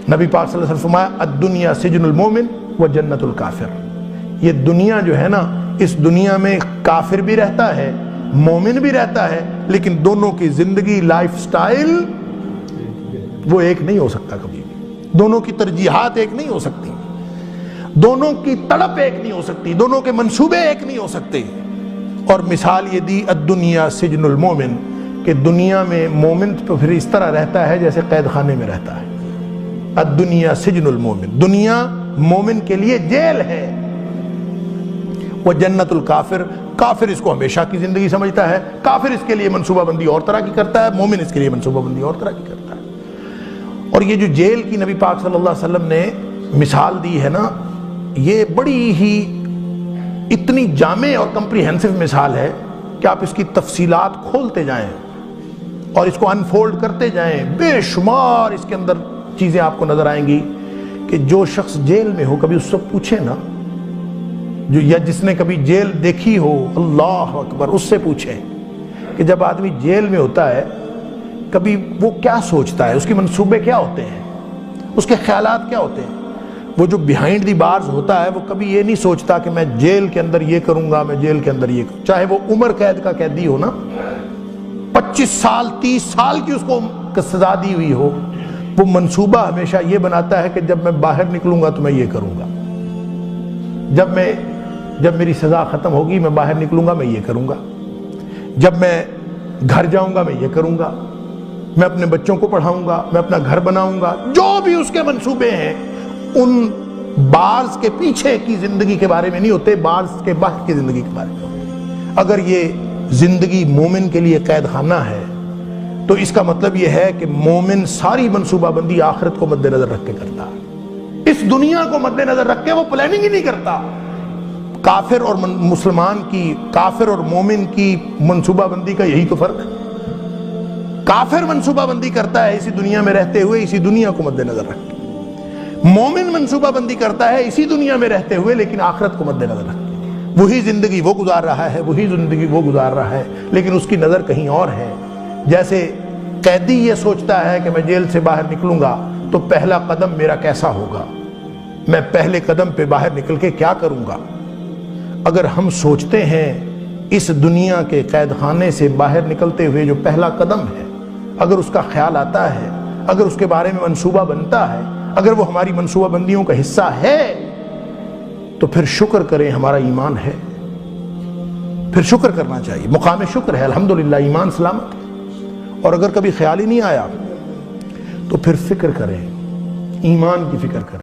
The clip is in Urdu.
نبی پاک صلی اللہ علیہ وسلم فرمایا الدنیا سجن المومن و جنت الکافر، یہ دنیا جو ہے نا، اس دنیا میں کافر بھی رہتا ہے، مومن بھی رہتا ہے، لیکن دونوں کی زندگی، لائف سٹائل وہ ایک نہیں ہو سکتا کبھی بھی، دونوں کی ترجیحات ایک نہیں ہو سکتی، دونوں کی تڑپ ایک نہیں ہو سکتی، دونوں کے منصوبے ایک نہیں ہو سکتے۔ اور مثال یہ دی الدنیا سجن المومن، کہ دنیا میں مومن تو پھر اس طرح رہتا ہے جیسے قید خانے میں رہتا ہے۔ الدنیا سجن المومن، دنیا مومن کے لیے جیل ہے۔ وہ جنت الکافر، کافر اس کو ہمیشہ کی زندگی سمجھتا ہے، کافر اس کے لیے منصوبہ بندی اور طرح کی کرتا ہے، مومن اس کے لیے منصوبہ بندی اور طرح کی کرتا ہے۔ اور یہ جو جیل کی نبی پاک صلی اللہ علیہ وسلم نے مثال دی ہے نا، یہ بڑی ہی اتنی جامع اور کمپریہنسو مثال ہے کہ آپ اس کی تفصیلات کھولتے جائیں اور اس کو انفولڈ کرتے جائیں، بے شمار اس کے اندر چیزیں آپ کو نظر آئیں گی کہ جو شخص جیل میں ہو کبھی اس سے پوچھے نا، جو یا جس نے کبھی جیل دیکھی ہو، اللہ اکبر، اس سے پوچھے کہ جب آدمی جیل میں ہوتا ہے کبھی وہ کیا سوچتا ہے، اس کے منصوبے کیا ہوتے ہیں، اس کے خیالات کیا ہوتے ہیں۔ وہ جو بیہائنڈ دی بارز ہوتا ہے وہ کبھی یہ نہیں سوچتا کہ میں جیل کے اندر یہ کروں گا، میں جیل کے اندر یہ کروں، چاہے وہ عمر قید کا قیدی ہو نا، 25 سال 30 سال کی اس کو سزا دی ہوئی ہو، وہ منصوبہ ہمیشہ یہ بناتا ہے کہ جب میں باہر نکلوں گا تو میں یہ کروں گا، جب میری سزا ختم ہوگی میں باہر نکلوں گا میں یہ کروں گا، جب میں گھر جاؤں گا میں یہ کروں گا، میں اپنے بچوں کو پڑھاؤں گا، میں اپنا گھر بناؤں گا، جو بھی اس کے منصوبے ہیں ان بارز کے پیچھے کی زندگی کے بارے میں نہیں ہوتے، بارز کے باہر کی زندگی کے بارے میں ہوتے۔ اگر یہ زندگی مومن کے لیے قید خانہ ہے تو اس کا مطلب یہ ہے کہ مومن ساری منصوبہ بندی آخرت کو مد نظر رکھ کے کرتا ہے، اس دنیا کو مد نظر رکھ کے وہ پلاننگ ہی نہیں کرتا۔ کافر اور مسلمان کی، کافر اور مومن کی منصوبہ بندی کا یہی تو فرق ہے۔ کافر منصوبہ بندی کرتا ہے اسی دنیا میں رہتے ہوئے، اسی دنیا کو مد نظر رکھ کے، مومن منصوبہ بندی کرتا ہے اسی دنیا میں رہتے ہوئے لیکن آخرت کو مد نظر رکھ کے۔ وہی زندگی وہ گزار رہا ہے، وہی زندگی وہ گزار رہا ہے، لیکن اس کی نظر کہیں اور ہے۔ جیسے قیدی یہ سوچتا ہے کہ میں جیل سے باہر نکلوں گا تو پہلا قدم میرا کیسا ہوگا، میں پہلے قدم پہ باہر نکل کے کیا کروں گا۔ اگر ہم سوچتے ہیں اس دنیا کے قید خانے سے باہر نکلتے ہوئے جو پہلا قدم ہے، اگر اس کا خیال آتا ہے، اگر اس کے بارے میں منصوبہ بنتا ہے، اگر وہ ہماری منصوبہ بندیوں کا حصہ ہے تو پھر شکر کریں، ہمارا ایمان ہے، پھر شکر کرنا چاہیے، مقام شکر ہے، الحمدللہ ایمان سلامت ہے۔ اور اگر کبھی خیال ہی نہیں آیا تو پھر فکر کریں، ایمان کی فکر کریں۔